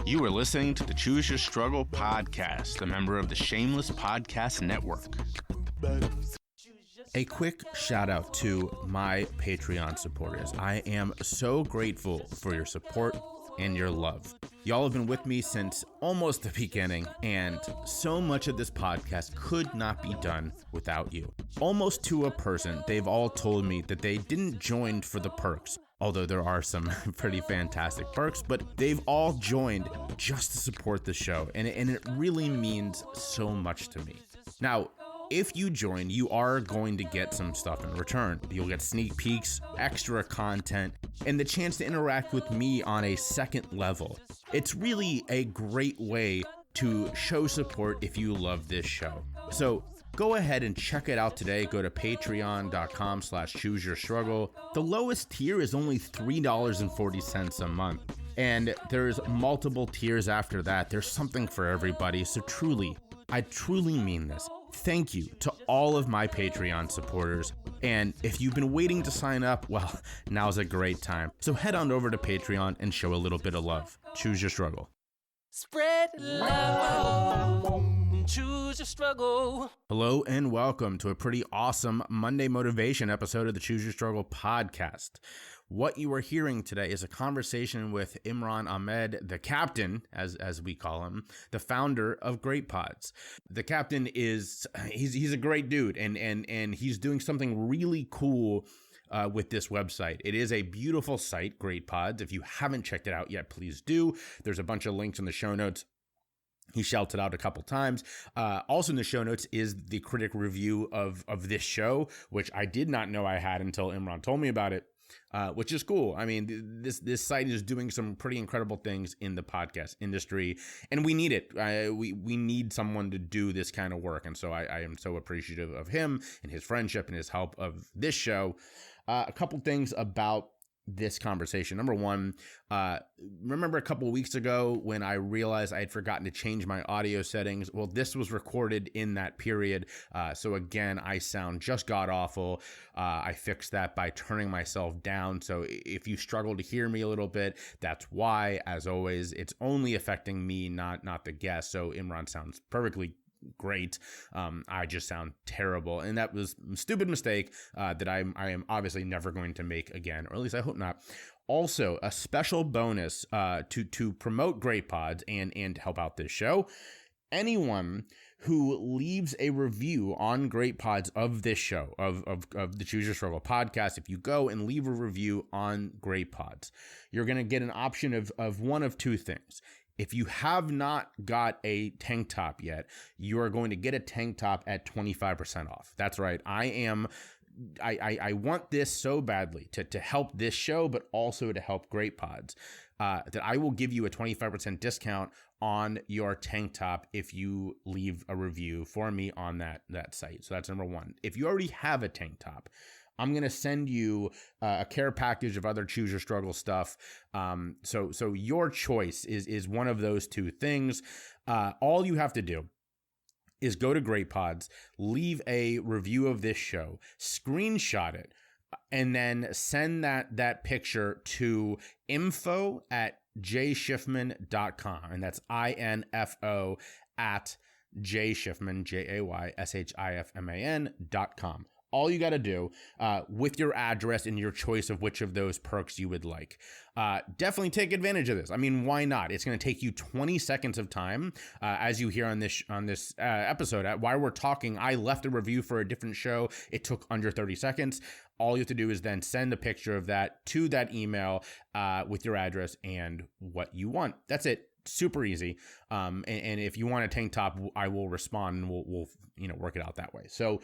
You are listening to the Choose Your Struggle podcast, a member of the Shameless Podcast Network. A quick shout out to my Patreon supporters. I am so grateful for your support and your love. Y'all have been with me since almost the beginning, and so much of this podcast could not be done without you. Almost to a person, they've all told me that they didn't join for the perks, although there are some pretty fantastic perks, but they've all joined just to support the show, and it really means so much to me. Now, if you join, you are going to get some stuff in return. You'll get sneak peeks, extra content, and the chance to interact with me on a second level. It's really a great way to show support if you love this show. So go ahead and check it out today. Go to patreon.com/chooseyourstruggle. The lowest tier is only $3.40 a month. And there's multiple tiers after that. There's something for everybody. So I truly mean this. Thank you to all of my Patreon supporters. And if you've been waiting to sign up, well, now's a great time. So head on over to Patreon and show a little bit of love. Choose your struggle. Spread love. Choose your struggle. Hello and welcome to a pretty awesome Monday motivation episode of the Choose Your Struggle podcast. What you are hearing today is a conversation with Imran Ahmed, the captain, as we call him, the founder of Great Pods. The captain he's a great dude, and he's doing something really cool with this website. It is a beautiful site, Great Pods. If you haven't checked it out yet, please do. There's a bunch of links in the show notes. He shouts it out a couple times. Also in the show notes is the critic review of this show, which I did not know I had until Imran told me about it, which is cool. I mean, this site is doing some pretty incredible things in the podcast industry, and we need it. We need someone to do this kind of work, and so I am so appreciative of him and his friendship and his help of this show. A couple things about this conversation. Number one, remember a couple of weeks ago when I realized I had forgotten to change my audio settings? Well, this was recorded in that period. So again, I sound just god awful. I fixed that by turning myself down. So if you struggle to hear me a little bit, that's why. As always, it's only affecting me, not the guest. So Imran sounds perfectly great. I just sound terrible, and that was a stupid mistake that I am obviously never going to make again, or at least I hope not. Also, a special bonus to promote Great Pods and to help out this show. Anyone who leaves a review on Great Pods of this show, of the Choose Your Struggle podcast, if you go and leave a review on Great Pods, you're going to get an option of one of two things. If you have not got a tank top yet, you are going to get a tank top at 25% off. That's right. I want this so badly to help this show, but also to help Great Pods, that I will give you a 25% discount on your tank top if you leave a review for me on that site. So that's number one. If you already have a tank top, I'm going to send you a care package of other Choose Your Struggle stuff. So your choice is one of those two things. All you have to do is go to Great Pods, leave a review of this show, screenshot it, and then send that picture to info@jshifman.com. And that's info at jshifman, JAYSHIFMAN.com. All you got to do with your address and your choice of which of those perks you would like. Definitely take advantage of this. I mean, why not? It's going to take you 20 seconds of time, as you hear on this episode. While we're talking, I left a review for a different show. It took under 30 seconds. All you have to do is then send a picture of that to that email with your address and what you want. That's it. Super easy. And if you want a tank top, I will respond and we'll work it out that way. So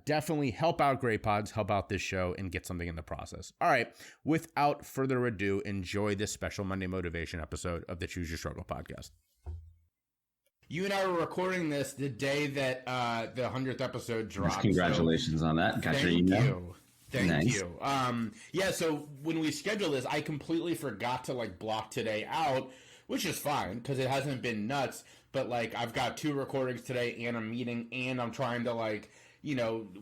definitely help out Great Pods, help out this show, and get something in the process. All right. Without further ado, enjoy this special Monday motivation episode of the Choose Your Struggle podcast. You and I were recording this the day that the 100th episode dropped. Congratulations on that. Got your email. Thank you. So when we scheduled this, I completely forgot to block today out, which is fine because it hasn't been nuts. But I've got 2 recordings today and a meeting, and I'm trying to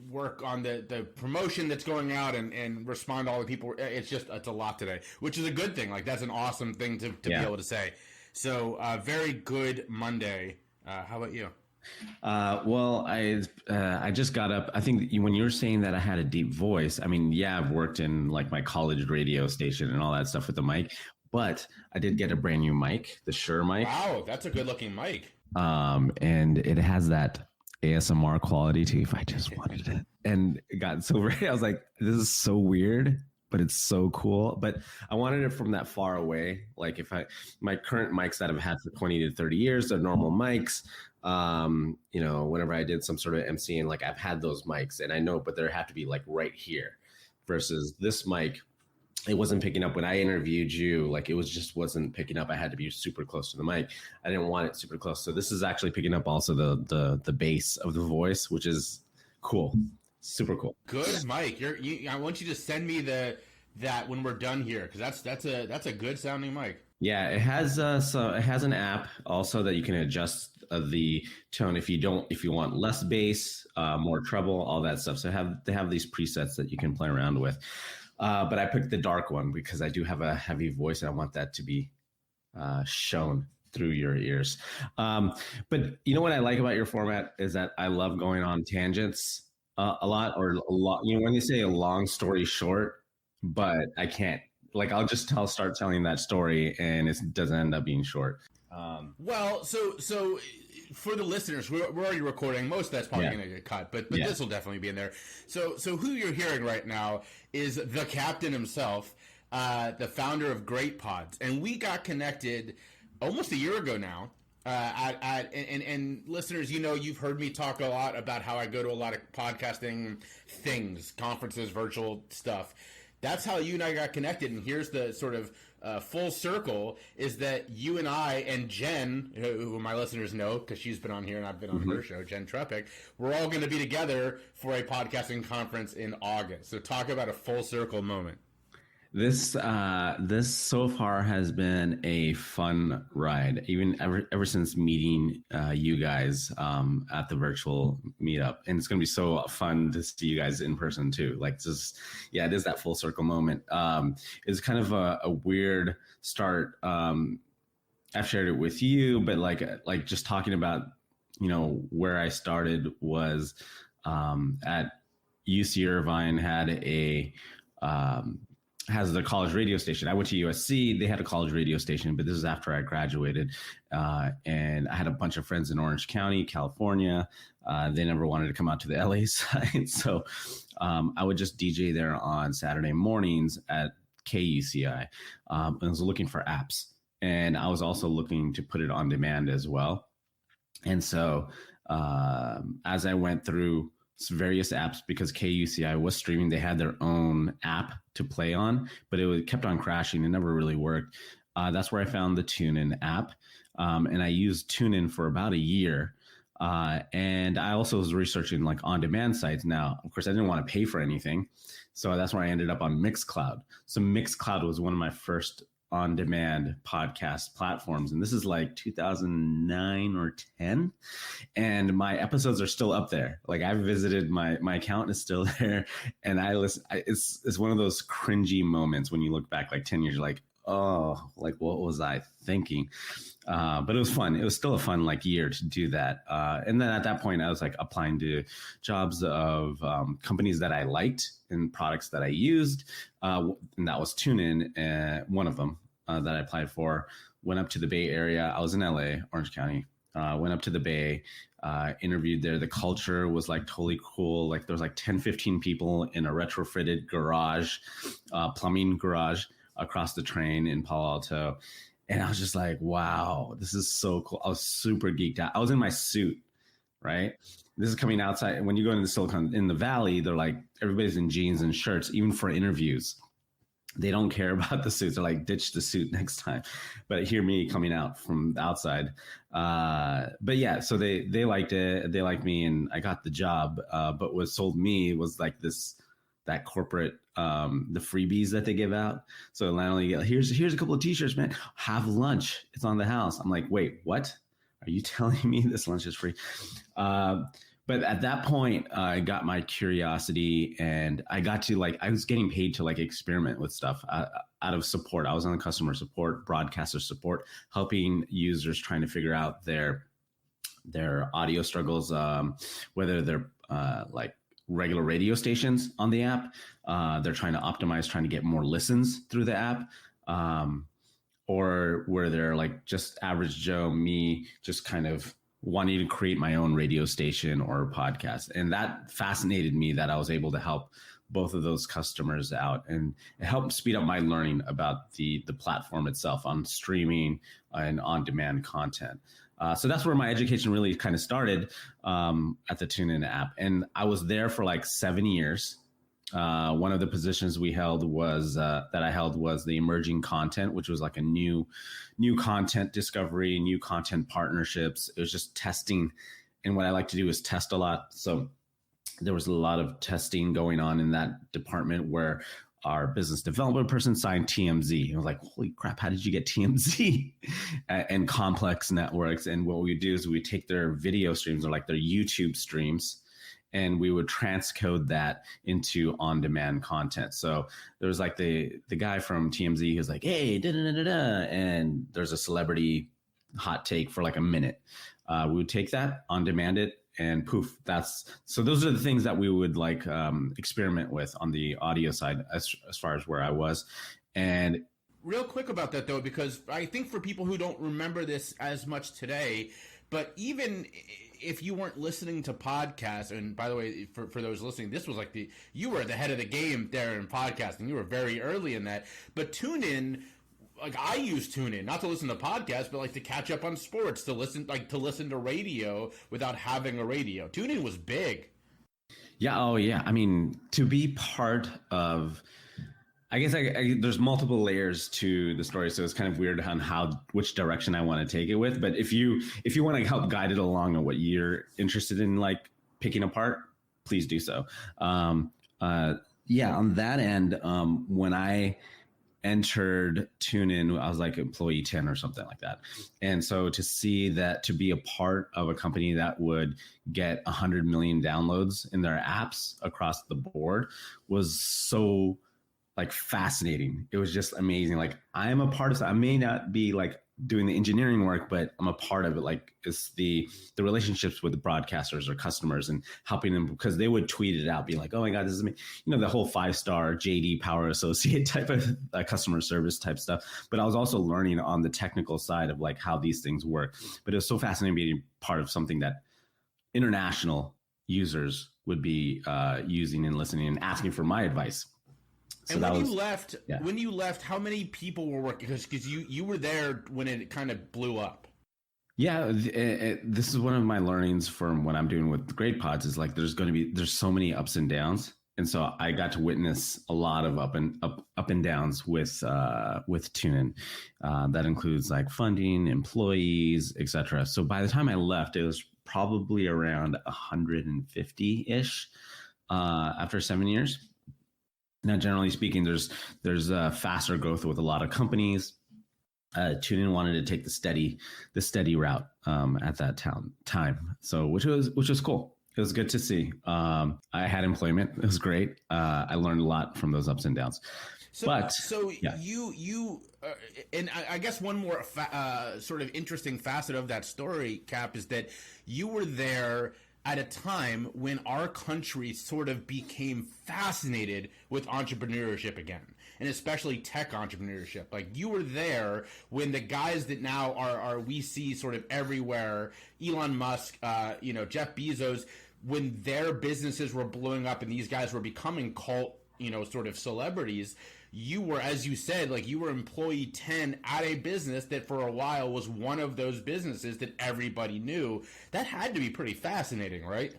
work on the promotion that's going out and respond to all the people. It's a lot today, which is a good thing. That's an awesome thing to be able to say. So very good Monday. How about you? Well, I just got up. I think when you were saying that I had a deep voice, I mean, yeah, I've worked in like my college radio station and all that stuff with the mic, but I did get a brand new mic, the Shure mic. Wow, that's a good looking mic. And it has that ASMR quality too, if I just wanted it. And it got so very, I was like, this is so weird, but it's so cool. But I wanted it from that far away. Like my current mics that I've had for 20 to 30 years, they're normal mics. Whenever I did some sort of MCing, like I've had those mics and I know, but there have to be like right here versus this mic. It wasn't picking up when I interviewed you. Like it wasn't picking up. I had to be super close to the mic. I didn't want it super close. So this is actually picking up also the bass of the voice, which is cool. Super cool. Good, Mike. I want you to send me that when we're done here, because that's a good sounding mic. Yeah, it has an app also that you can adjust the tone if you want less bass, more treble, all that stuff. So they have these presets that you can play around with. But I picked the dark one because I do have a heavy voice and I want that to be shown through your ears. But you know what I like about your format is that I love going on tangents a lot. When they say a long story short, but I can't. Like I'll start telling that story and it doesn't end up being short. Well, so for the listeners, we're already recording. Most of that's probably going to get cut, but this will definitely be in there. So who you're hearing right now is the captain himself, the founder of Great Pods, and we got connected almost a year ago now. And listeners, you've heard me talk a lot about how I go to a lot of podcasting things, conferences, virtual stuff. That's how you and I got connected. And here's the sort of full circle is that you and I and Jen, who my listeners know because she's been on here and I've been on her show, Jen Treppick, we're all going to be together for a podcasting conference in August. So talk about a full circle moment. This so far has been a fun ride, even ever since meeting you guys at the virtual meetup, and it's gonna be so fun to see you guys in person too. Like it is that full circle moment. It's kind of a weird start. I've shared it with you, but like just talking about where I started was at UC Irvine has the college radio station. I went to USC. They had a college radio station, but this is after I graduated. And I had a bunch of friends in Orange County, California. They never wanted to come out to the LA side. So I would just DJ there on Saturday mornings at KUCI. I was looking for apps. And I was also looking to put it on demand as well. And so as I went through various apps, because KUCI was streaming, they had their own app to play on, but it kept on crashing. It never really worked. That's where I found the TuneIn app. And I used TuneIn for about a year. And I also was researching like on-demand sites. Now, of course, I didn't want to pay for anything. So that's where I ended up on Mixcloud. So Mixcloud was one of my first on-demand podcast platforms, and this is like 2009 or 10, and my episodes are still up there. Like I visited, my account is still there, and I listen. It's one of those cringy moments when you look back like 10 years, like, oh, like what was I thinking? But it was fun. It was still a fun year to do that. And then at that point, I was like applying to jobs of companies that I liked and products that I used. And that was TuneIn, one of them that I applied for. Went up to the Bay Area. I was in LA, Orange County. Went up to the Bay, interviewed there. The culture was like totally cool. Like there was like 10, 15 people in a retrofitted garage, plumbing garage across the train in Palo Alto. And I was just like, wow, this is so cool. I was super geeked out. I was in my suit, right? This is coming outside. When you go into in the Valley, they're like, everybody's in jeans and shirts, even for interviews. They don't care about the suits. They're like, ditch the suit next time. But hear me coming out from the outside. But yeah, so they liked it. They liked me and I got the job. But what sold me was like that corporate, the freebies that they give out. So not only here's a couple of t-shirts, man, have lunch. It's on the house. I'm like, wait, what? Are you telling me this lunch is free? But at that point, I got my curiosity, and I got to I was getting paid to experiment with stuff out of support. I was on the customer support, broadcaster support, helping users trying to figure out their audio struggles, whether they're regular radio stations on the app, they're trying to optimize, trying to get more listens through the app, or where they're just average Joe, me, just kind of wanting to create my own radio station or podcast. And that fascinated me, that I was able to help both of those customers out, and it helped speed up my learning about the platform itself on streaming and on-demand content. So that's where my education really kind of started, at the TuneIn app. And I was there for 7 years. One of the positions that I held was the emerging content, which was a new content discovery, new content partnerships. It was just testing. And what I like to do is test a lot. So there was a lot of testing going on in that department, where our business development person signed TMZ. And I was like, holy crap, how did you get TMZ? And complex networks. And what we do is we take their video streams, or their YouTube streams, and we would transcode that into on-demand content. So there was the guy from TMZ who's like, hey, da-da-da-da-da, and there's a celebrity hot take for a minute. We would take that, on-demand it, and poof, so those are the things that we would experiment with on the audio side, as far as where I was. And real quick about that, though, because I think for people who don't remember this as much today, but even if you weren't listening to podcasts, and by the way, for those listening, this was you were the head of the game there in podcasting. You were very early in that. But TuneIn, I use TuneIn not to listen to podcasts, but to catch up on sports, to listen to radio without having a radio. TuneIn was big. Yeah. Oh, yeah. I mean, to be part of, I guess there's multiple layers to the story, so it's kind of weird on which direction I want to take it with. But if you want to help guide it along on what you're interested in, picking apart, please do so. On that end, when I entered TuneIn, I was employee 10 or something like that. And so to see that, to be a part of a company that would get 100 million downloads in their apps across the board was so fascinating. It was just amazing. I am a part of it. I may not be doing the engineering work, but I'm a part of it. It's the relationships with the broadcasters or customers, and helping them, because they would tweet it out, be like, oh my God, this is me. The whole 5-star JD Power Associate type of customer service type stuff. But I was also learning on the technical side of how these things work. But it was so fascinating being part of something that international users would be using and listening and asking for my advice. So and when you left, how many people were working? Because you were there when it kind of blew up. Yeah, this is one of my learnings from what I'm doing with Great Pods is there's so many ups and downs. And so I got to witness a lot of up and downs with TuneIn. That includes funding, employees, etc. So by the time I left, it was probably around 150-ish after 7 years. Now, generally speaking, there's faster growth with a lot of companies. TuneIn wanted to take the steady route at that time, so which was cool. It was good to see. I had employment. It was great. I learned a lot from those ups and downs. You and I guess one more sort of interesting facet of that story, Cap, is that you were there at a time when our country sort of became fascinated with entrepreneurship again, and especially tech entrepreneurship. You were there when the guys that now are we see sort of everywhere, Elon Musk, Jeff Bezos, when their businesses were blowing up and these guys were becoming cult, sort of celebrities. You were, as you said, you were employee 10 at a business that for a while was one of those businesses that everybody knew. That had to be pretty fascinating, right?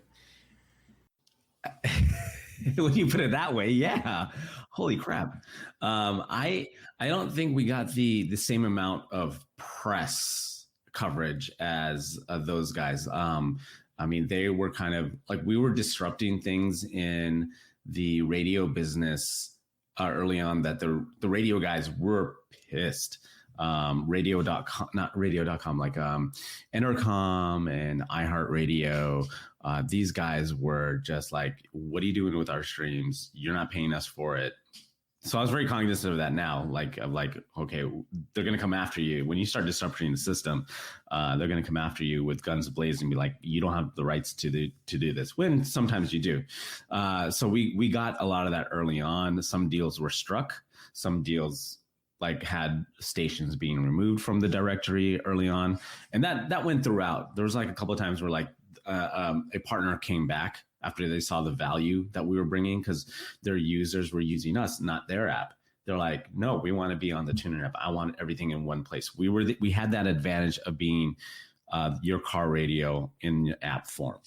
When you put it that way, yeah. Holy crap. I don't think we got the same amount of press coverage as those guys. They were kind of we were disrupting things in the radio business early on, that the radio guys were pissed. radio.com, not radio.com, like Entercom and iHeartRadio. These guys were just like, what are you doing with our streams? You're not paying us for it. So I was very cognizant of that now, okay, they're going to come after you. When you start disrupting the system, they're going to come after you with guns blazing and be like, you don't have the rights to do this, when sometimes you do. So we got a lot of that early on. Some deals were struck. Some deals like had stations being removed from the directory early on. And that went throughout. There was like a couple of times where like a partner came back after they saw the value that we were bringing, because their users were using us, not their app. They're like, no, we want to be on the TuneIn app. I want everything in one place. We had that advantage of being your car radio in app form.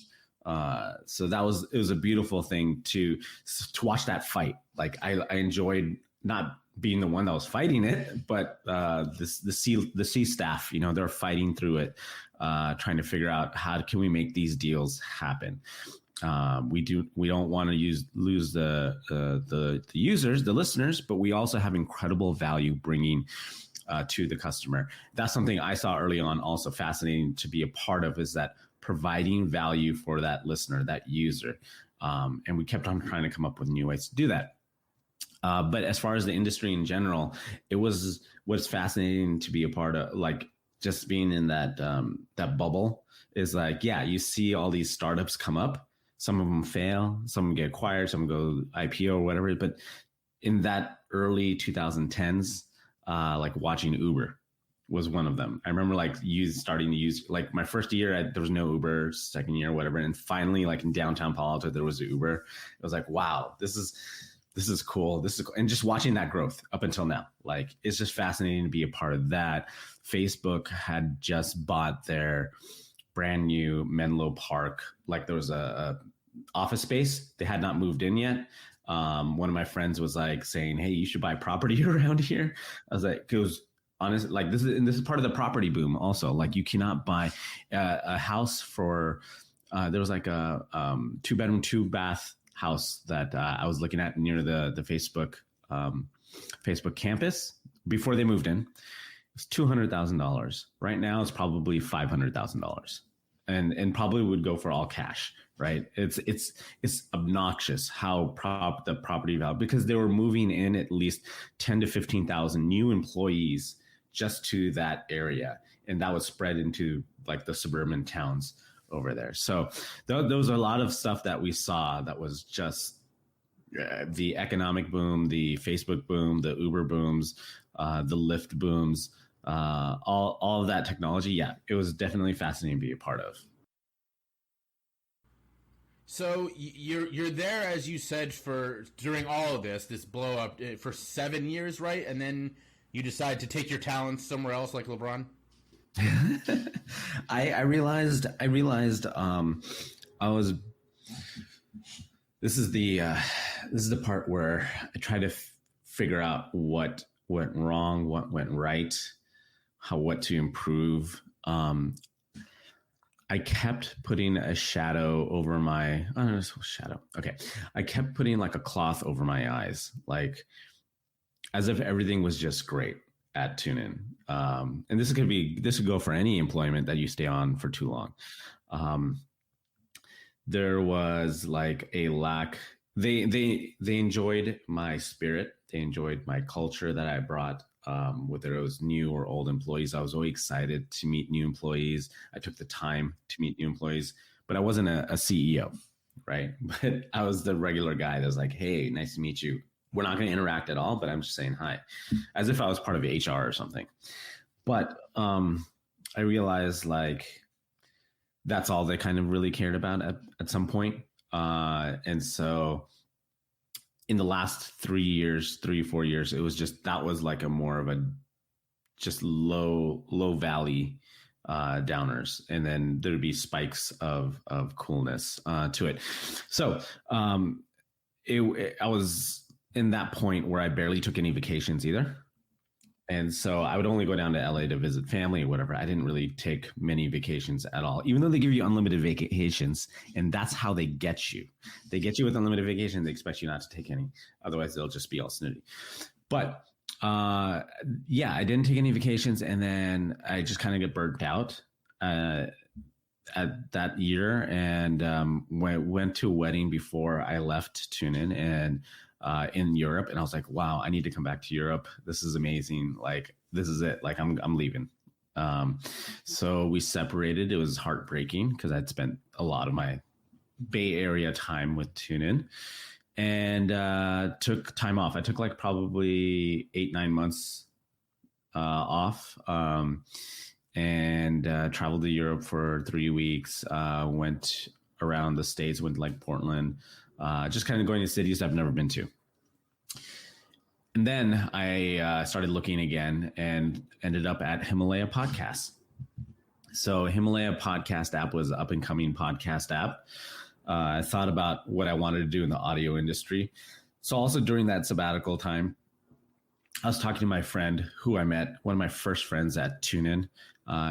So it was a beautiful thing to watch that fight. Like I enjoyed not being the one that was fighting it, but the C staff, they're fighting through it, trying to figure out how can we make these deals happen. We don't want to lose the users, the listeners, but we also have incredible value bringing to the customer. That's something I saw early on, also fascinating to be a part of, is that providing value for that listener, that user. And we kept on trying to come up with new ways to do that. But as far as the industry in general, what's fascinating to be a part of, like just being in that bubble, is like, yeah, you see all these startups come up. Some of them fail, some get acquired, some go IPO or whatever. But in that early 2010s, like watching Uber was one of them. I remember like starting to use, like my first year, there was no Uber, second year, whatever. And finally, like in downtown Palo Alto, there was Uber. It was like, wow, this is cool. This is cool. And just watching that growth up until now, like it's just fascinating to be a part of that. Facebook had just bought their brand new Menlo Park. Like there was a office space. They had not moved in yet. One of my friends was like saying, hey, you should buy property around here. I was like, it was honest. Like this is part of the property boom also. Like you cannot buy a house for, there was like a 2-bedroom, 2-bath house that I was looking at near the Facebook campus before they moved in. It was $200,000. Right now it's probably $500,000, and probably would go for all cash. Right. It's obnoxious how the property value, because they were moving in at least 10 to 15,000 new employees just to that area. And that was spread into like the suburban towns over there. So there was a lot of stuff that we saw that was just the economic boom, the Facebook boom, the Uber booms, the Lyft booms, all of that technology. Yeah, it was definitely fascinating to be a part of. So you're there, as you said, during all of this blow up for 7 years, right? And then you decide to take your talents somewhere else, like LeBron. I realized I was. This is the part where I try to figure out what went wrong, what went right, what to improve. I kept putting a shadow over my, shadow. Okay. I kept putting like a cloth over my eyes, like as if everything was just great at TuneIn. And this could go for any employment that you stay on for too long. There was like a lack. They enjoyed my spirit. They enjoyed my culture that I brought. Whether it was new or old employees, I was always excited to meet new employees. I took the time to meet new employees, but I wasn't a CEO, right? But I was the regular guy that was like, hey, nice to meet you. We're not going to interact at all, but I'm just saying hi, as if I was part of HR or something. But I realized like that's all they kind of really cared about at some point. And so in the last 3 or 4 years, it was just, that was like a more of a just low valley downers. And then there'd be spikes of coolness to it. So I was in that point where I barely took any vacations either. And so I would only go down to LA to visit family or whatever. I didn't really take many vacations at all, even though they give you unlimited vacations. And that's how they get you. They get you with unlimited vacation. They expect you not to take any. Otherwise, they'll just be all snooty. But Yeah, I didn't take any vacations, and then I just kind of get burnt out at that year, and went to a wedding before I left TuneIn and in Europe, and I was like, wow, I need to come back to Europe. This is amazing. Like, this is it. Like, I'm leaving. So we separated. It was heartbreaking because I'd spent a lot of my Bay Area time with TuneIn, and took time off. I took like probably 8-9 months off, and traveled to Europe for 3 weeks. Went around the States, went to like Portland, just kind of going to cities I've never been to. And then I started looking again and ended up at Himalaya Podcasts. So Himalaya Podcast app was an up and coming podcast app. I thought about what I wanted to do in the audio industry. So also during that sabbatical time, I was talking to my friend who I met, one of my first friends at TuneIn.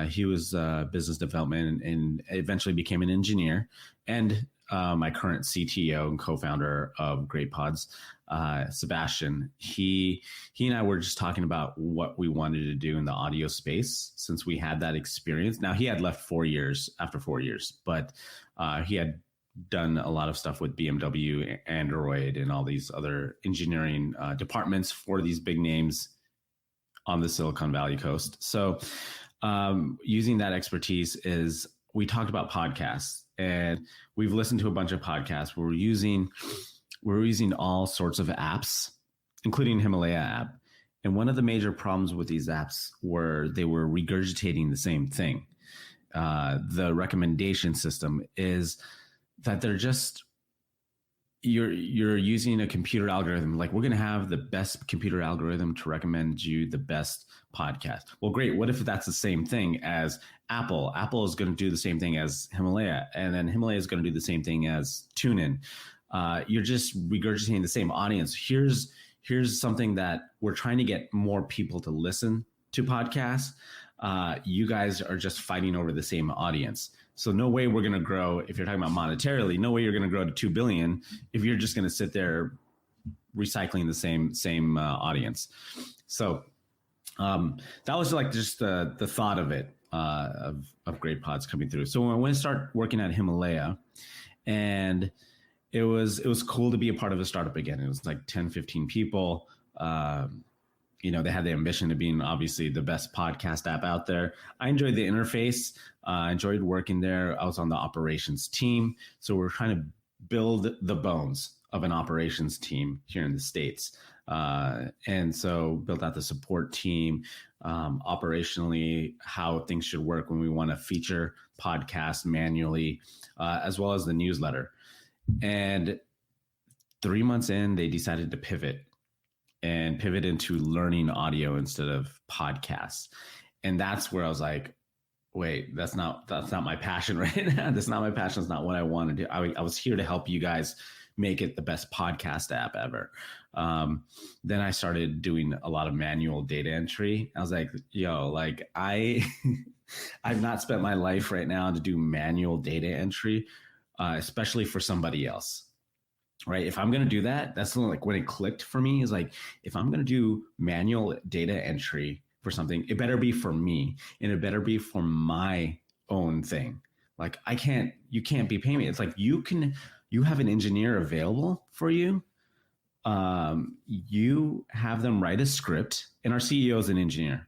He was business development and eventually became an engineer, and my current CTO and co-founder of Great Pods, Sebastian. He and I were just talking about what we wanted to do in the audio space since we had that experience. Now, he had left after 4 years, but he had done a lot of stuff with BMW, Android, and all these other engineering departments for these big names on the Silicon Valley coast. So using that expertise we talked about podcasts, and we've listened to a bunch of podcasts. We're using all sorts of apps, including Himalaya app. And one of the major problems with these apps were they were regurgitating the same thing. The recommendation system is that they're just, you're using a computer algorithm. Like, we're going to have the best computer algorithm to recommend you the best podcast. Well, great. What if that's the same thing as Apple? Apple is going to do the same thing as Himalaya, and then Himalaya is going to do the same thing as TuneIn. You're just regurgitating the same audience. Here's something that we're trying to get more people to listen to podcasts. You guys are just fighting over the same audience. So no way we're going to grow. If you're talking about monetarily, no way you're going to grow to 2 billion if you're just going to sit there recycling the same audience. So that was like just the thought of it, of Great Pods coming through. So when I went to start working at Himalaya, and it was cool to be a part of a startup again. It was like 10, 15 people. They had the ambition of being obviously the best podcast app out there. I enjoyed the interface. I enjoyed working there. I was on the operations team. So we're trying to build the bones of an operations team here in the States. And so built out the support team, operationally, how things should work when we want to feature podcasts manually, as well as the newsletter. And 3 months in, they decided to pivot into learning audio instead of podcasts. And that's where I was like, wait, that's not my passion right now. That's not my passion. It's not what I want to do. I was here to help you guys make it the best podcast app ever. Then I started doing a lot of manual data entry. I was like, I've not spent my life right now to do manual data entry, especially for somebody else. Right. If I'm going to do that, that's like when it clicked for me, is like, if I'm going to do manual data entry for something, it better be for me, and it better be for my own thing. Like, you can't be paying me. It's like, you have an engineer available for you. You have them write a script, and our CEO is an engineer,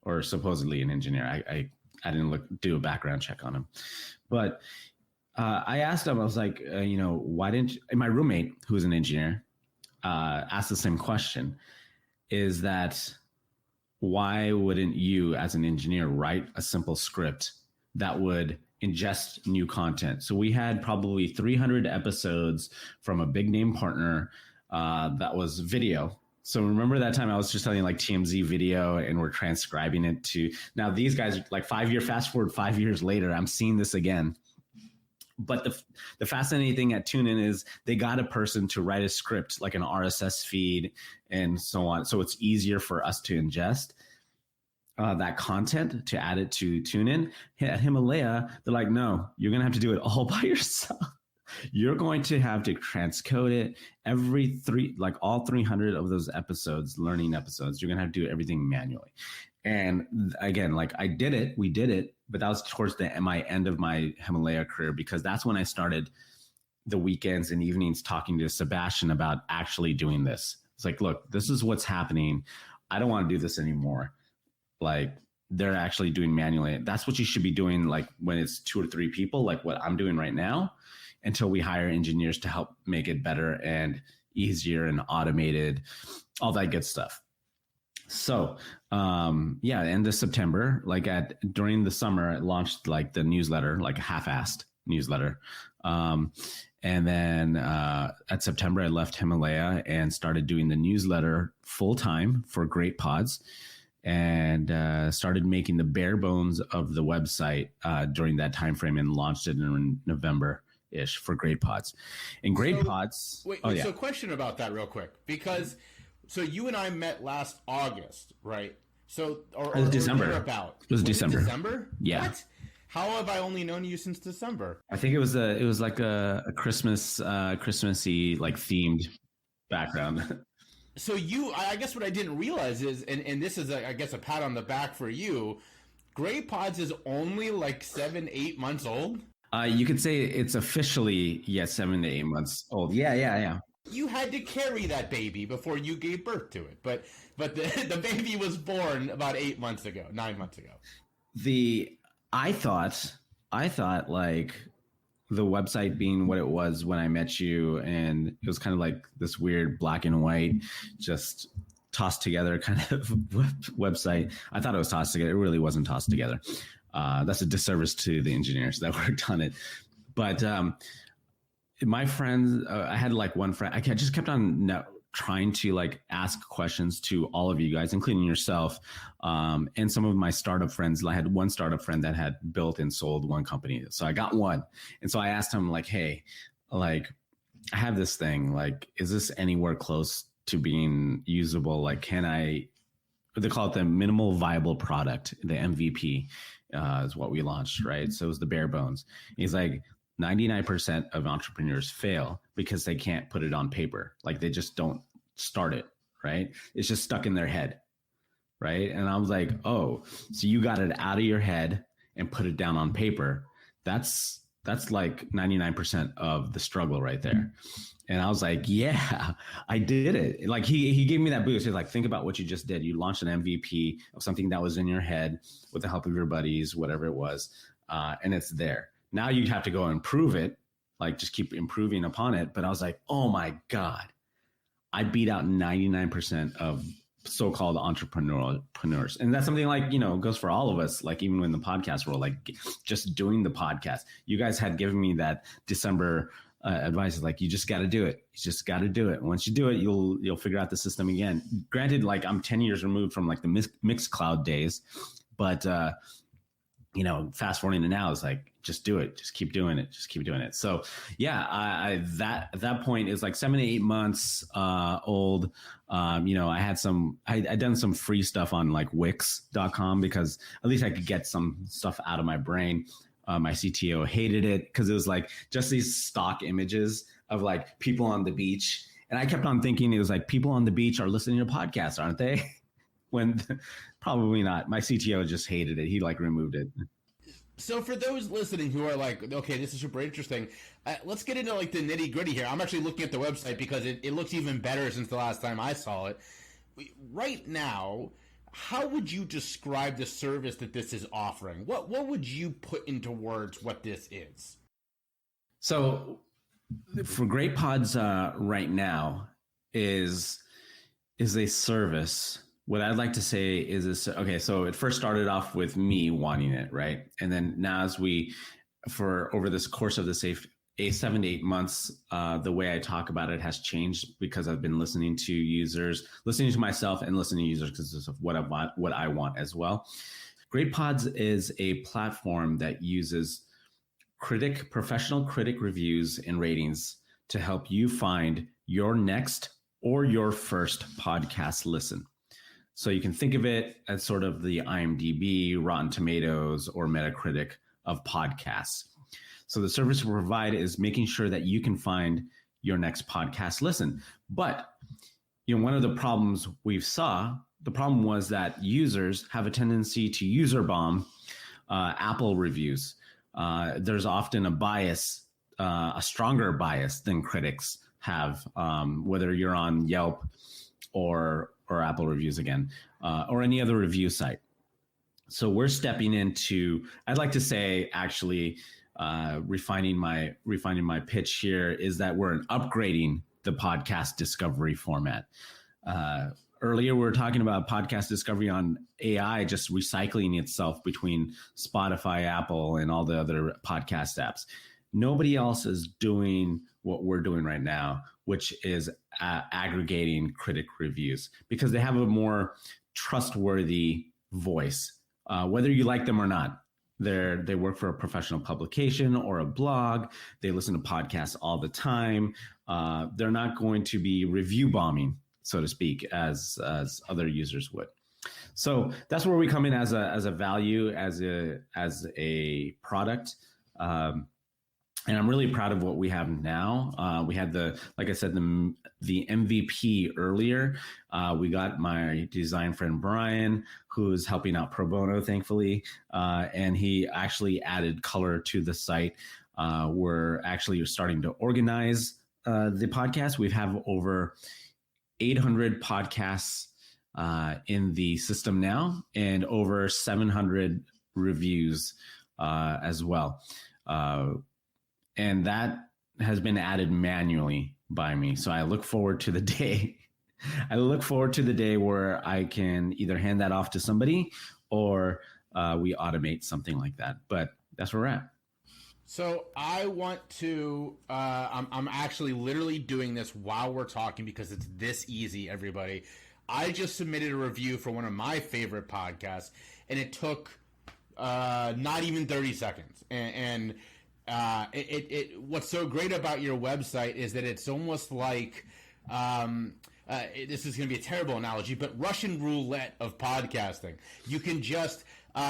or supposedly an engineer. I didn't do a background check on him, but I asked him, I was like, why didn't you? And my roommate, who's an engineer, asked the same question, is that why wouldn't you as an engineer write a simple script that would ingest new content? So we had probably 300 episodes from a big name partner that was video. So remember that time I was just telling you, like, TMZ video, and we're transcribing it to, now these guys, like, fast forward 5 years later, I'm seeing this again. But the fascinating thing at TuneIn is they got a person to write a script, like an RSS feed and so on. So it's easier for us to ingest that content, to add it to TuneIn. At Himalaya, they're like, no, you're going to have to do it all by yourself. You're going to have to transcode it all 300 of those episodes, learning episodes. You're going to have to do everything manually. And again, like we did it, but that was towards my end of my Himalaya career, because that's when I started the weekends and evenings talking to Sebastian about actually doing this. It's like, look, this is what's happening. I don't want to do this anymore. Like, they're actually doing manually. That's what you should be doing, like when it's 2 or 3 people, like what I'm doing right now, until we hire engineers to help make it better and easier and automated, all that good stuff. So, end of September, during the summer, I launched like the newsletter, like a half-assed newsletter. And then at September, I left Himalaya and started doing the newsletter full time for Great Pods, and started making the bare bones of the website during that time frame, and launched it in November-ish for Great Pods. And Great Pods. So question about that real quick, because so you and I met last August, right? So it was December. It was December. December? Yeah. What? How have I only known you since December? I think it was like a Christmassy like themed background. So I guess what I didn't realize is, and this is I guess a pat on the back for you, Great Pods is only like 7-8 months old. You could say it's officially 7 to 8 months old. Yeah. You had to carry that baby before you gave birth to it, but the baby was born about 9 months ago. I thought like the website being what it was when I met you, and it was kind of like this weird black and white, just tossed together kind of website. I thought it was tossed together. It really wasn't tossed together. That's a disservice to the engineers that worked on it. But my friends, I had like one friend, I just kept on trying to like ask questions to all of you guys, including yourself. And some of my startup friends. I had one startup friend that had built and sold one company. So I got one. And so I asked him like, hey, like I have this thing, like, is this anywhere close to being usable? Like, they call it the minimal viable product, the MVP is what we launched, right? So it was the bare bones. He's like, 99% of entrepreneurs fail because they can't put it on paper. Like they just don't start it, right? It's just stuck in their head, right? And I was like, oh, so you got it out of your head and put it down on paper. That's like 99% of the struggle right there. And I was like, yeah, I did it. Like he gave me that boost. He's like, think about what you just did. You launched an MVP of something that was in your head with the help of your buddies, whatever it was. And it's there. Now you have to go and prove it, like just keep improving upon it. But I was like, oh my God, I beat out 99% of so-called entrepreneurs. And that's something like, goes for all of us, like even in the podcast world, like just doing the podcast. You guys had given me that December advice, like, you just got to do it. You just got to do it. Once you do it, you'll figure out the system again. Granted, like I'm 10 years removed from like the Mixcloud days, but fast forwarding to now is like, just do it. Just keep doing it. Just keep doing it. So yeah, at that point is like 7 to 8 months old. I'd done some free stuff on like Wix.com because at least I could get some stuff out of my brain. My CTO hated it because it was like just these stock images of like people on the beach. And I kept on thinking it was like people on the beach are listening to podcasts, aren't they? When probably not. My CTO just hated it. He like removed it. So for those listening who are like, okay, this is super interesting, let's get into like the nitty gritty here. I'm actually looking at the website because it looks even better since the last time I saw it. Right now, how would you describe the service that this is offering? What would you put into words what this is? So for Great Pods right now is a service. What I'd like to say is this, okay, so it first started off with me wanting it, right? And then now over this course of the 7 to 8 months, the way I talk about it has changed because I've been listening to users, listening to myself and listening to users because this is what I want as well. Great Pods is a platform that uses professional critic reviews and ratings to help you find your next or your first podcast listen. So you can think of it as sort of the IMDb, Rotten Tomatoes, or Metacritic of podcasts. So the service we provide is making sure that you can find your next podcast listen. But one of the problems the problem was that users have a tendency to user bomb Apple reviews. There's often a bias, a stronger bias than critics have, whether you're on Yelp or Apple reviews again, or any other review site. So we're stepping into, I'd like to say, actually, refining my pitch here is that we're upgrading the podcast discovery format. Earlier, we were talking about podcast discovery on AI just recycling itself between Spotify, Apple, and all the other podcast apps. Nobody else is doing what we're doing right now, which is aggregating critic reviews, because they have a more trustworthy voice, whether you like them or not. They work for a professional publication or a blog. They listen to podcasts all the time. They're not going to be review bombing, so to speak, as other users would. So that's where we come in as a value, as a product. And I'm really proud of what we have now. We had like I said, the MVP earlier. We got my design friend, Brian, who's helping out pro bono, thankfully. And he actually added color to the site. We're actually starting to organize the podcast. We have over 800 podcasts in the system now, and over 700 reviews as well. And that has been added manually by me. So I look forward to the day. Where I can either hand that off to somebody or we automate something like that. But that's where we're at. So I want to, I'm actually literally doing this while we're talking because it's this easy, everybody. I just submitted a review for one of my favorite podcasts, and it took not even 30 seconds. And what's so great about your website is that it's almost like, this is going to be a terrible analogy, but Russian roulette of podcasting. You can just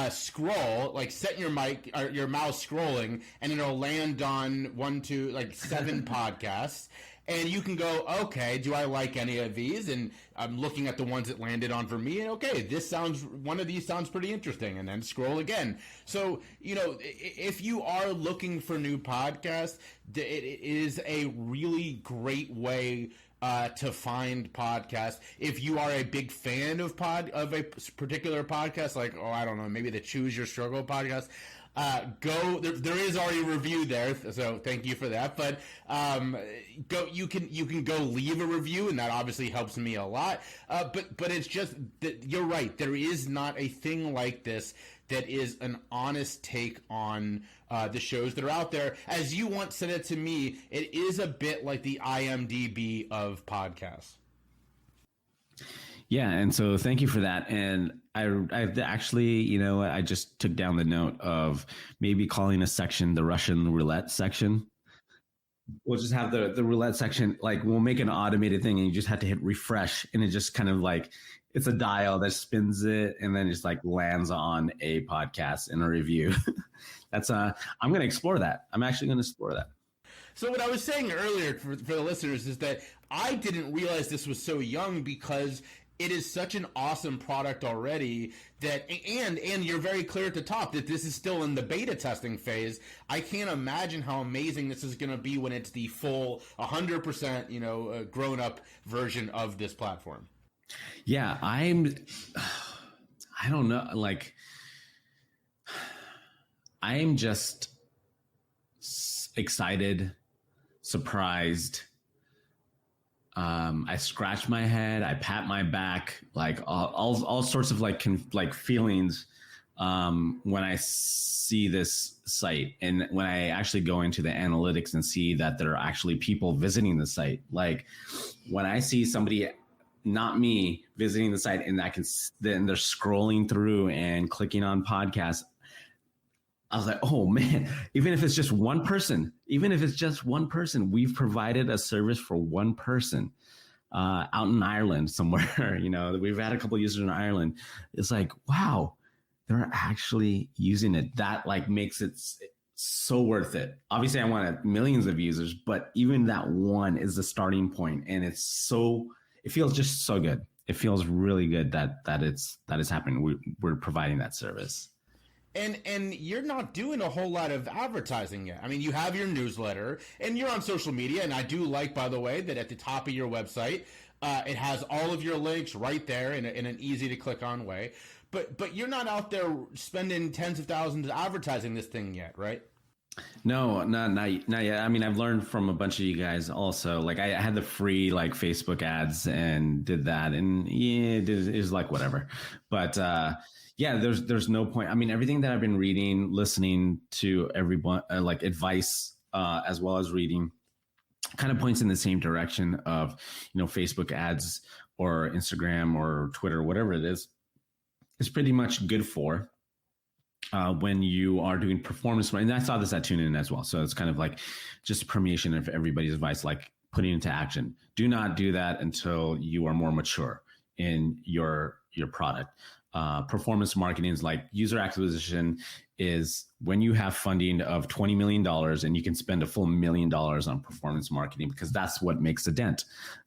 scroll, like set your mouse scrolling, and it'll land on 7 podcasts. And you can go, okay, do I like any of these? And I'm looking at the ones that landed on for me. And okay, one of these sounds pretty interesting. And then scroll again. So, if you are looking for new podcasts, it is a really great way to find podcasts. If you are a big fan of a particular podcast, like, I don't know, maybe the Choose Your Struggle podcast, there is already a review there, so thank you for that. But you can go leave a review, and that obviously helps me a lot. But it's just that you're right. There is not a thing like this that is an honest take on the shows that are out there. As you once said it to me, it is a bit like the IMDb of podcasts. Yeah, and so thank you for that. And I actually, I just took down the note of maybe calling a section the Russian roulette section. We'll just have the roulette section, like we'll make an automated thing, and you just have to hit refresh, and it just kind of like, it's a dial that spins it, and then just like lands on a podcast in a review. I'm going to explore that. I'm actually going to explore that. So what I was saying earlier for the listeners is that I didn't realize this was so young, because it is such an awesome product already that, and you're very clear at the top that this is still in the beta testing phase. I can't imagine how amazing this is going to be when it's the full 100%, grown up version of this platform. Yeah, I don't know. Like, I am just excited, surprised. I scratch my head, I pat my back, like all sorts of like feelings when I see this site, and when I actually go into the analytics and see that there are actually people visiting the site. Like when I see somebody, not me, visiting the site, and then they're scrolling through and clicking on podcasts, I was like, oh man, even if it's just one person, we've provided a service for one person out in Ireland somewhere. We've had a couple of users in Ireland. It's like, wow, they're actually using it. That like makes it so worth it. Obviously, I want millions of users, but even that one is the starting point, and it feels just so good. It feels really good that is happening. We're providing that service. And you're not doing a whole lot of advertising yet. I mean, you have your newsletter and you're on social media. And I do like, by the way, that at the top of your website, it has all of your links right there in an easy to click on way. But you're not out there spending tens of thousands advertising this thing yet, right? No, not yet. I mean, I've learned from a bunch of you guys also. Like I had the free like Facebook ads and did that, and yeah, it was like whatever. But yeah, there's no point. I mean, everything that I've been reading, listening to everyone, like advice, as well as reading, kind of points in the same direction of, Facebook ads or Instagram or Twitter, whatever it is pretty much good for when you are doing performance. And I saw this at TuneIn as well. So it's kind of like just a permeation of everybody's advice, like putting into action. Do not do that until you are more mature in your product. Performance marketing is like user acquisition is when you have funding of $20 million and you can spend a full $1 million on performance marketing, because that's what makes a dent.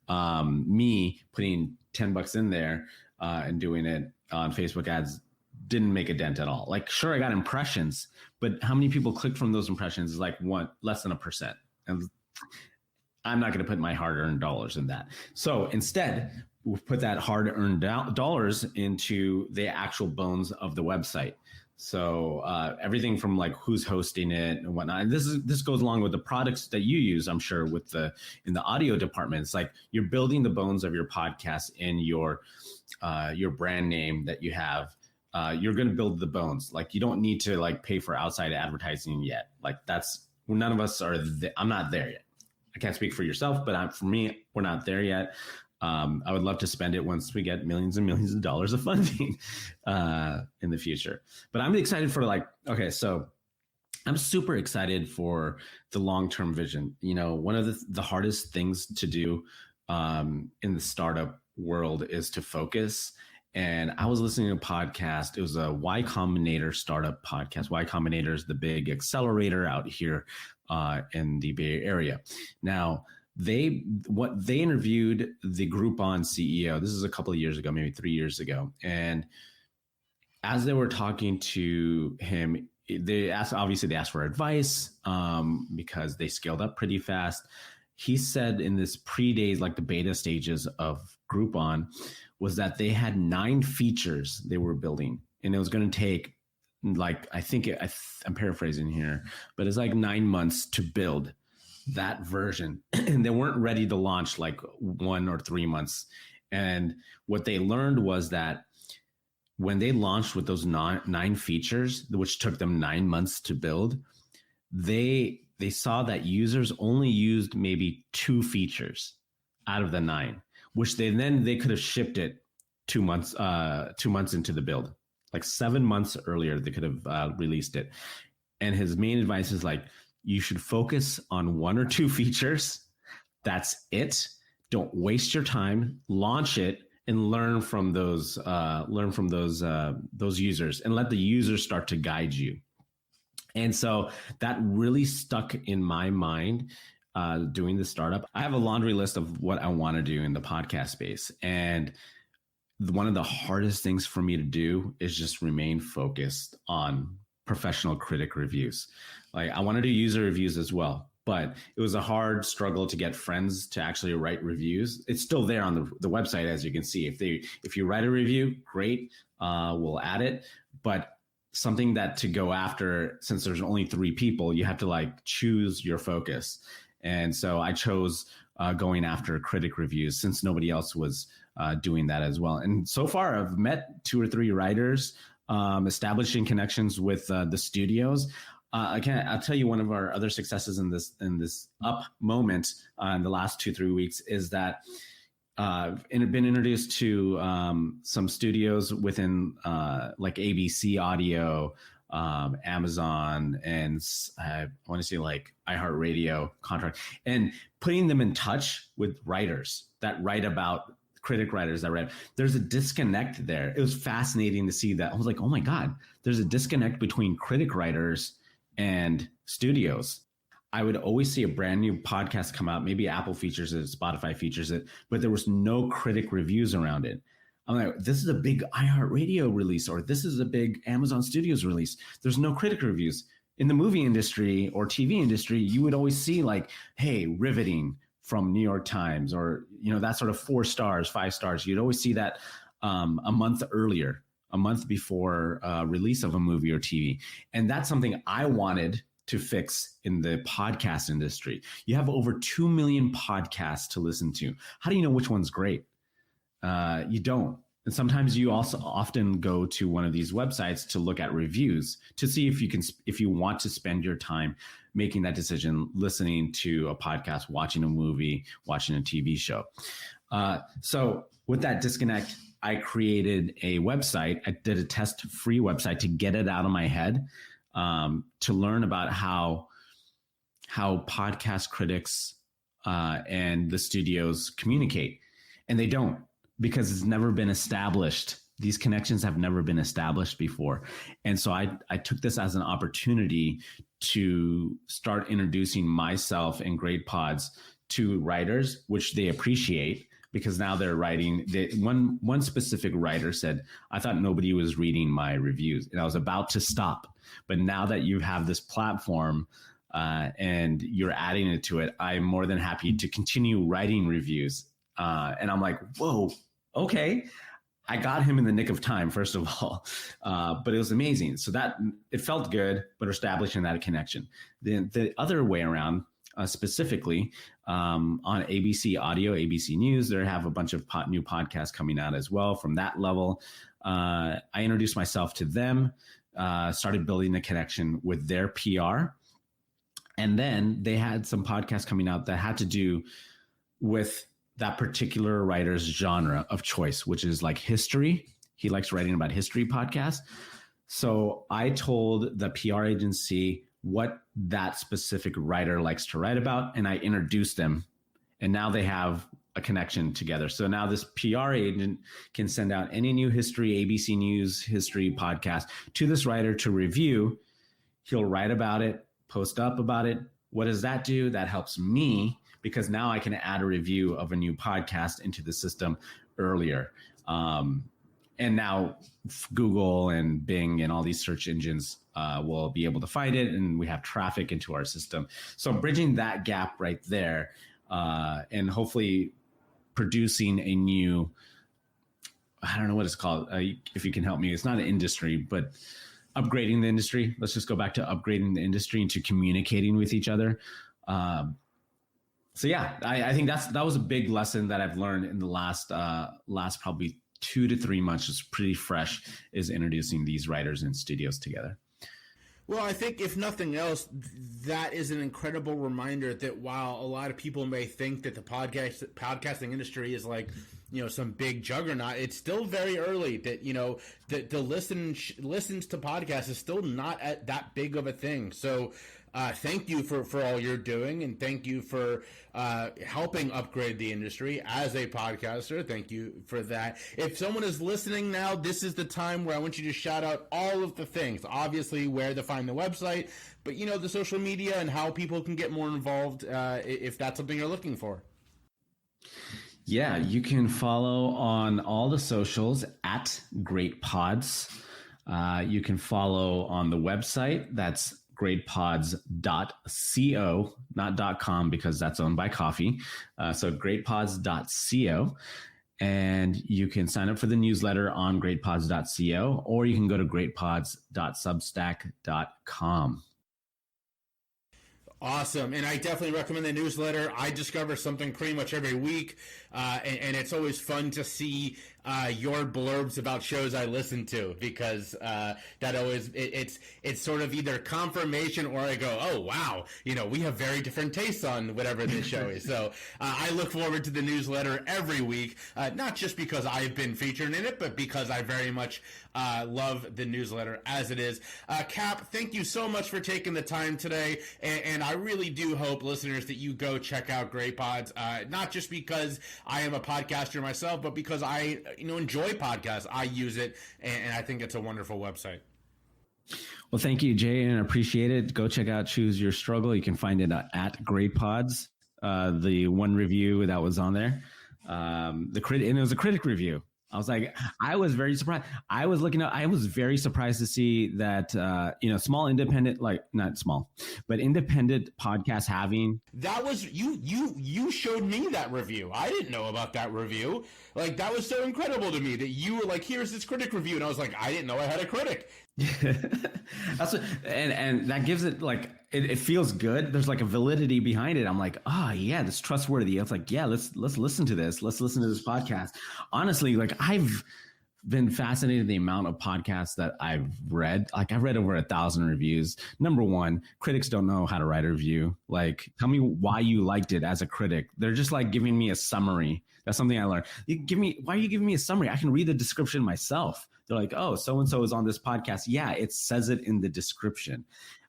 Me putting $10 in there and doing it on Facebook ads didn't make a dent at all. Like, sure, I got impressions, but how many people clicked from those impressions is like less than 1%. And I'm not going to put my hard-earned dollars in that. So instead, we'll put that hard-earned dollars into the actual bones of the website. So everything from like who's hosting it and whatnot. And this goes along with the products that you use, I'm sure, in the audio department. It's like you're building the bones of your podcast in your brand name that you have. You're going to build the bones. Like, you don't need to like pay for outside advertising yet. Like, none of us are. I'm not there yet. I can't speak for yourself, but for me, we're not there yet. I would love to spend it once we get millions and millions of dollars of funding in the future. But I'm excited for so I'm super excited for the long-term vision. One of the hardest things to do in the startup world is to focus. And I was listening to a podcast. It was a Y Combinator startup podcast. Y Combinator is the big accelerator out here in the Bay Area. Now, they interviewed the Groupon CEO. This is a couple of years ago, maybe 3 years ago. And as they were talking to him, they asked for advice because they scaled up pretty fast. He said in this pre-days, like the beta stages of Groupon, was that they had 9 features they were building, and it was going to take I'm paraphrasing here, but it's like 9 months to build that version. And they weren't ready to launch like 1 or 3 months. And what they learned was that when they launched with those 9 features, which took them 9 months to build, they saw that users only used maybe 2 features out of the 9, which they could have shipped it 2 months into the build. Like 7 months earlier, they could have released it. And his main advice is like, you should focus on 1 or 2 features. That's it. Don't waste your time. Launch it and learn from those users, and let the users start to guide you. And so that really stuck in my mind doing the startup. I have a laundry list of what I want to do in the podcast space. And one of the hardest things for me to do is just remain focused on professional critic reviews. Like, I want to do user reviews as well, but it was a hard struggle to get friends to actually write reviews. It's still there on the website, as you can see. If you write a review, great, we'll add it. But something that to go after, since there's only 3 people, you have to like choose your focus. And so I chose going after critic reviews, since nobody else was doing that as well. And so far, I've met 2 or 3 writers, establishing connections with the studios. I'll tell you, one of our other successes in this up moment in the last 2-3 weeks is that I've been introduced to some studios within like ABC Audio, Amazon, and I want to say like iHeartRadio contract, and putting them in touch with writers that write about critic writers that write. There's a disconnect there. It was fascinating to see that. I was like, oh my God, there's a disconnect between critic writers and studios, I would always see a brand new podcast come out. Maybe Apple features it, Spotify features it, but there was no critic reviews around it. I'm like, this is a big iHeartRadio release, or this is a big Amazon Studios release. There's no critic reviews. In the movie industry or TV industry, you would always see like, hey, riveting from New York Times, or, you know, that sort of 4 stars, 5 stars. You'd always see that a month earlier, a month before release of a movie or TV. And that's something I wanted to fix in the podcast industry. You have over 2 million podcasts to listen to. How do you know which one's great? You don't. And sometimes you also often go to one of these websites to look at reviews to see if you want to spend your time making that decision, listening to a podcast, watching a movie, watching a TV show. So with that disconnect, I created a website. I did a test free website to get it out of my head, to learn about how podcast critics and the studios communicate. And they don't, because it's never been established. These connections have never been established before. And so I took this as an opportunity to start introducing myself and Great Pods to writers, which they appreciate, because now they're writing. One specific writer said, I thought nobody was reading my reviews, and I was about to stop. But now that you have this platform and you're adding it to it, I'm more than happy to continue writing reviews. And I'm like, whoa, okay. I got him in the nick of time, first of all, but it was amazing. So that it felt good, but establishing that connection. The other way around, specifically on ABC Audio, ABC News, they have a bunch of new podcasts coming out as well. From that level, I introduced myself to them, started building a connection with their PR. And then they had some podcasts coming out that had to do with that particular writer's genre of choice, which is like history. He likes writing about history podcasts. So I told the PR agency what that specific writer likes to write about, and I introduced them. And now they have a connection together. So now this PR agent can send out any new history, ABC News history podcast to this writer to review. He'll write about it, post up about it. What does that do? That helps me, because now I can add a review of a new podcast into the system earlier. And now Google and Bing and all these search engines will be able to find it, and we have traffic into our system. So bridging that gap right there, and hopefully producing a new, I don't know what it's called, if you can help me. It's not an industry, but upgrading the industry. Let's just go back to upgrading the industry into communicating with each other. So yeah, I think that was a big lesson that I've learned in the last probably 2 to 3 months. It's pretty fresh, is introducing these writers and studios together. Well, I think if nothing else, that is an incredible reminder that while a lot of people may think that the podcasting industry is like, you know, some big juggernaut, it's still very early. That, you know, the listens to podcasts is still not that big of a thing. So thank you for all you're doing, and thank you for helping upgrade the industry as a podcaster. Thank you for that. If someone is listening now, this is the time where I want you to shout out all of the things. Obviously, where to find the website, but, you know, the social media and how people can get more involved if that's something you're looking for. Yeah, you can follow on all the socials at Great Pods. You can follow on the website. That's greatpods.co, not .com, because that's owned by coffee. So greatpods.co. And you can sign up for the newsletter on greatpods.co, or you can go to greatpods.substack.com. Awesome. And I definitely recommend the newsletter. I discover something pretty much every week. And it's always fun to see your blurbs about shows I listen to, because that always, it's sort of either confirmation or I go, oh, wow, you know, we have very different tastes on whatever this show is. So I look forward to the newsletter every week, not just because I've been featured in it, but because I very much love the newsletter as it is. Cap, thank you so much for taking the time today. And I really do hope, listeners, that you go check out Great Pods, not just because I am a podcaster myself, but because I enjoy podcasts. I use it, and I think it's a wonderful website. Well, thank you, Jay, and I appreciate it. Go check out Choose Your Struggle. You can find it at Great Pods. The one review that was on there, and it was a critic review. I was very surprised. I was very surprised to see that, small independent, like not small, but independent podcasts having. That was you showed me that review. I didn't know about that review. Like, that was so incredible to me that you were like, here's this critic review. And I was like, I didn't know I had a critic. That's what, and that gives it like, it feels good. There's like a validity behind it. I'm like, yeah, this is trustworthy. It's like, yeah, let's listen to this. Let's listen to this podcast. Honestly, like, I've been fascinated the amount of podcasts that I've read. Like, I've read over 1,000 reviews. Number one, critics don't know how to write a review. Like, tell me why you liked it as a critic. They're just like giving me a summary. That's something I learned. Why are you giving me a summary? I can read the description myself. They're like, oh, so-and-so is on this podcast. Yeah, it says it in the description.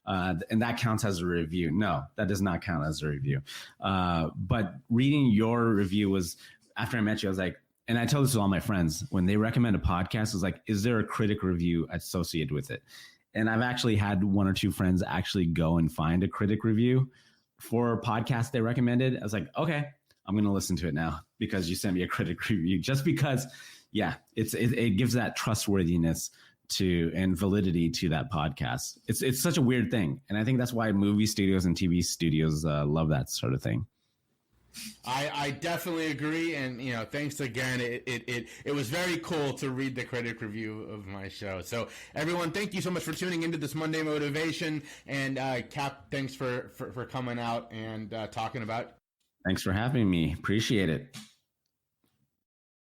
And that counts as a review. No, that does not count as a review. But reading your review was, after I met you, I was like, and I tell this to all my friends, when they recommend a podcast, it's like, is there a critic review associated with it? And I've actually had one or two friends actually go and find a critic review for a podcast they recommended. I was like, okay, I'm going to listen to it now because you sent me a critic review. Just because, yeah, it gives that trustworthiness to and validity to that podcast. It's such a weird thing, and I think that's why movie studios and TV studios love that sort of thing. I definitely agree, and thanks again. It was very cool to read the critic review of my show. So everyone, thank you so much for tuning into this Monday Motivation, and Cap, thanks for coming out and talking about. Thanks for having me. Appreciate it.